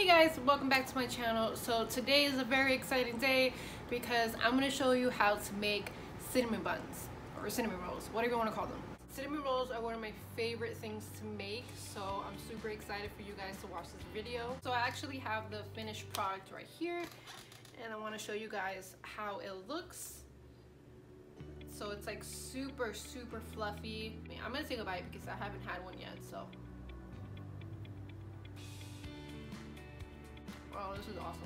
Guys, welcome back to my channel. So today is a very exciting day because I'm going to show you how to make cinnamon buns or cinnamon rolls, whatever you want to call them. Cinnamon rolls are one of my favorite things to make, so I'm super excited for you guys to watch this video. So I actually have the finished product right here and I want to show you guys how it looks. So it's like super fluffy. I'm going to take a bite because I haven't had one yet, so. Oh, this is awesome.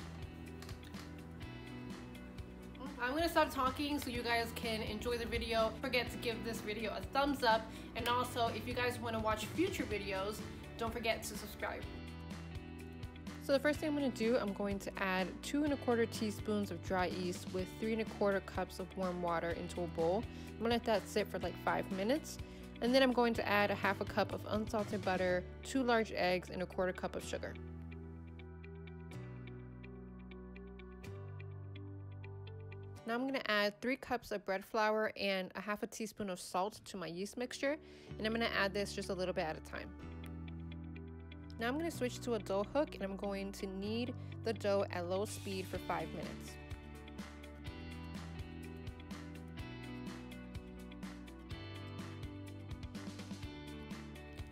I'm gonna stop talking so you guys can enjoy the video. Don't forget to give this video a thumbs up, and also if you guys want to watch future videos, don't forget to subscribe. So the first thing I'm going to do, I'm going to add 2 1/4 teaspoons of dry yeast with 3 1/4 cups of warm water into a bowl. I'm going to let that sit for like 5 minutes, and then I'm going to add 1/2 cup of unsalted butter, 2 large eggs, and 1/4 cup of sugar. Now I'm going to add 3 cups of bread flour and 1/2 teaspoon of salt to my yeast mixture, and I'm going to add this just a little bit at a time. Now I'm going to switch to a dough hook and I'm going to knead the dough at low speed for 5 minutes.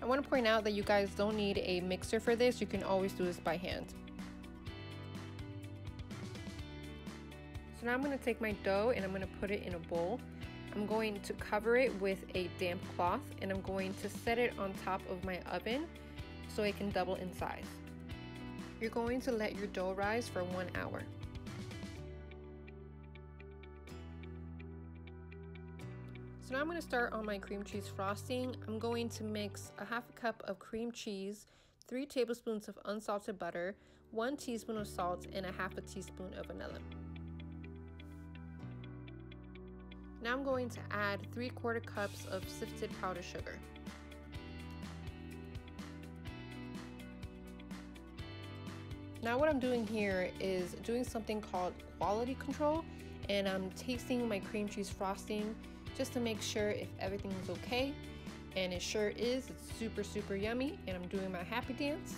I want to point out that you guys don't need a mixer for this, you can always do this by hand. So now I'm going to take my dough and I'm going to put it in a bowl. I'm going to cover it with a damp cloth and I'm going to set it on top of my oven so it can double in size. You're going to let your dough rise for 1 hour. So now I'm going to start on my cream cheese frosting. I'm going to mix 1/2 cup of cream cheese, 3 tablespoons of unsalted butter, 1 teaspoon of salt, and 1/2 teaspoon of vanilla. Now I'm going to add 3/4 cups of sifted powdered sugar. Now what I'm doing here is doing something called quality control, and I'm tasting my cream cheese frosting just to make sure if everything is okay, and it sure is. It's super yummy, and I'm doing my happy dance.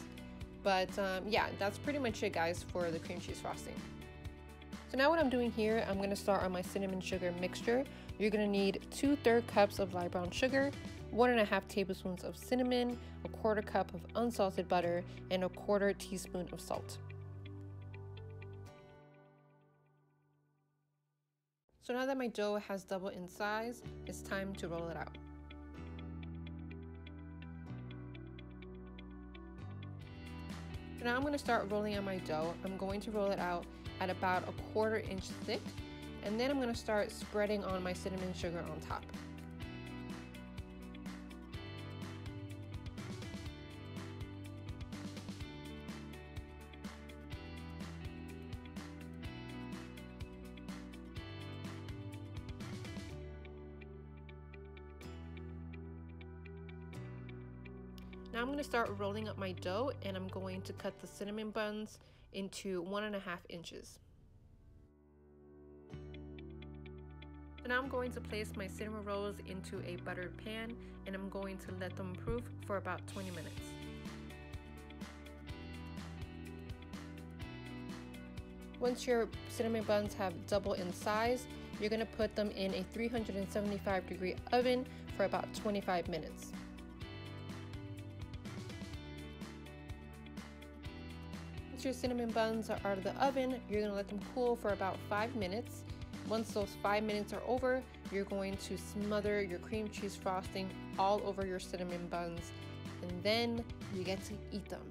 But yeah, that's pretty much it, guys, for the cream cheese frosting. So now what I'm doing here, I'm going to start on my cinnamon sugar mixture. You're going to need 2/3 cups of light brown sugar, 1.5 tablespoons of cinnamon, 1/4 cup of unsalted butter, and 1/4 teaspoon of salt. So now that my dough has doubled in size, it's time to roll it out. So now I'm going to start rolling out my dough. I'm going to roll it out at about 1/4 inch thick, and then I'm going to start spreading on my cinnamon sugar on top. Now I'm going to start rolling up my dough, and I'm going to cut the cinnamon buns into 1.5 inches. So now I'm going to place my cinnamon rolls into a buttered pan, and I'm going to let them proof for about 20 minutes. Once your cinnamon buns have doubled in size, you're going to put them in a 375-degree oven for about 25 minutes. Once your cinnamon buns are out of the oven, you're going to let them cool for about 5 minutes. Once those 5 minutes are over, you're going to smother your cream cheese frosting all over your cinnamon buns, and then you get to eat them.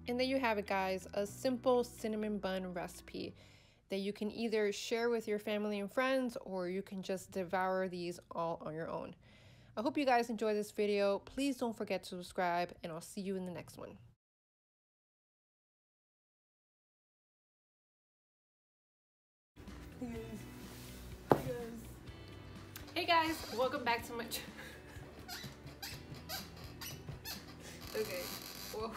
And there you have it, guys, a simple cinnamon bun recipe that you can either share with your family and friends, or you can just devour these all on your own. I hope you guys enjoyed this video. Please don't forget to subscribe, and I'll see you in the next one. Hey guys, welcome back to my channel. Okay, whoa.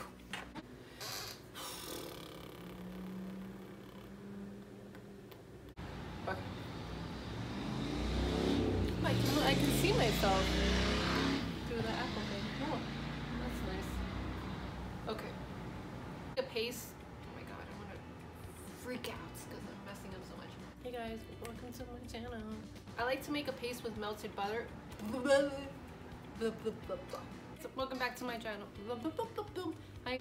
Okay. can see myself through the apple thing. Oh, that's nice. Okay. A paste. Oh my god, I'm gonna freak out because I'm messing up so much. Hey guys, welcome to my channel. I like to make a paste with melted butter. So welcome back to my channel. Hi.